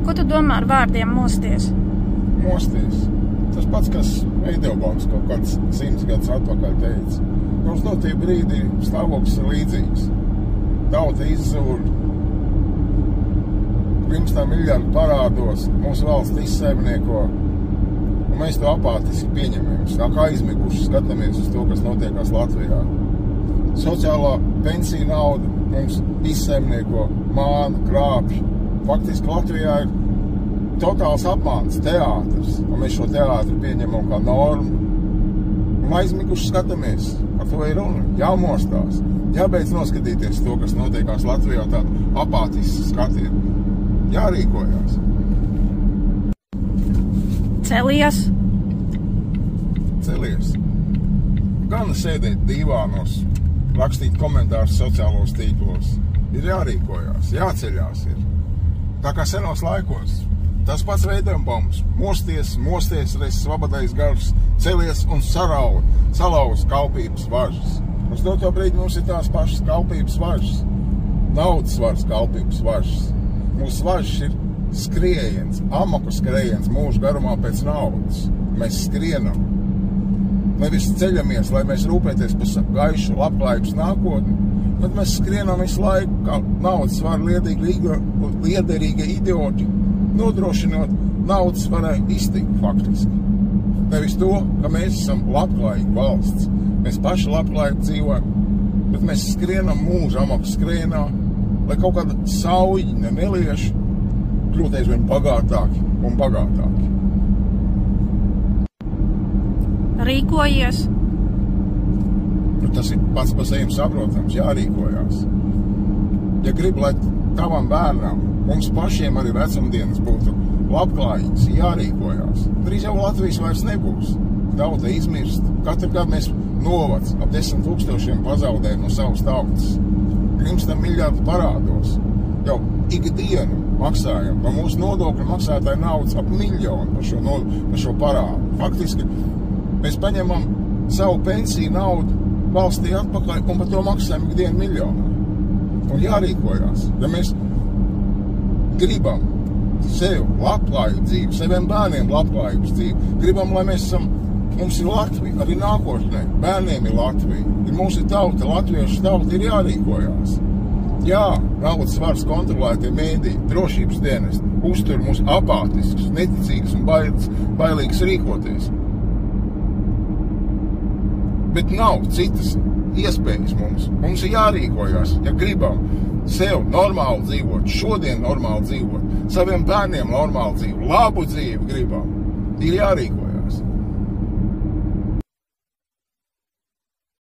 Ko tu domā ar vārdiem mosties? Mosties. Tas pats, kas Veidelbaums kaut kāds 100 gadus atpakaļ teica. Mums dotie brīdī stāvoklis ir līdzīgs. Tauta izzūd, grimstā miljardu parādos, mūsu valsts izsaimnieko, un mēs to apātiski pieņemam. Tā kā aizmiguši skatāmies uz to, kas notiekās Latvijā. Sociālā pensija nauda mums izsaimnieko, māna, krāpj. Faktiski Latvijā ir totāls apmāns, teātris, un mēs šo teātri pieņemam kā normu. Un aizmiguši skatāmies, ar to ir runa, jāmostās, jābeidz noskatīties to, kas notiekās Latvijā, tādu apātisku skatienu. Jārīkojās. Celies. Celies. Gan sēdēt dīvānos, rakstīt komentārus sociālos tīklos. Ir jārīkojās, jāceļās ir. Tā kā senos laikos. Tas pats Veidelbaums. Mosties, reiz svabadais gars, celies un salauz kalpības važas. Uz doto brīdi mums ir tās pašas kalpības važas. Naudas varas kalpības važas. Mūsu važas ir skrējiens, amaku skrējiens mūžu garumā pēc naudas. Mēs skrienam. Nevis ceļamies, lai mēs rūpēties par gaišu, labklājības nākotni, bet mēs skrienam visu laiku, kā naudas var liederīga idioti, nodrošinot naudas varai iztikt faktiski. Nevis to, ka mēs esam labklājīgi valsts. Mēs paši labklājīgi dzīvojam, bet mēs skrienam mūžu amaku skrējienā, lai kaut kāda sauļi nelieši kļūt aizvien bagātāki un bagātāki. Rīkojies. Tas ir pats pa sevi saprotams, jārīkojās. Ja gribi, lai tavam bērnam, mums pašiem arī vecumdienas būtu labklājīgs, jārīkojās. Drīz jau Latvijas vairs nebūs. Tauta izmirst. Katru gadu mēs novads ap 10 000 pazaudējam no savas tautas. Grimstam miljardu parādos. Jau ikdienu maksājam no mūsu nodokļu maksātāju naudas ap 1 miljonu par šo parādu. Faktiski mēs paņemam savu pensiju naudu valstī atpakaļ un par to maksājam ikdienu 1 miljonu. Un jārīkojās. Ja mēs gribam sev labklājību dzīvi, saviem bērniem labklājības dzīvi, gribam, lai mums ir Latvija, arī nākotnē, bērniem ir Latvija, ir mūsu tauta, latviešu tauta, ir jārīkojās. Jā, naudas varas kontrolētie mēdī, drošības dienesti, uztur mūs apātisks, neticīgs un bailīgs rīkoties. Bet nav citas iespējas mums. Mums ir jārīkojās, ja gribam sev normāli dzīvot, šodien normāli dzīvot, saviem bērniem normāli dzīvot, labu dzīvi gribam, ir jārīkojas.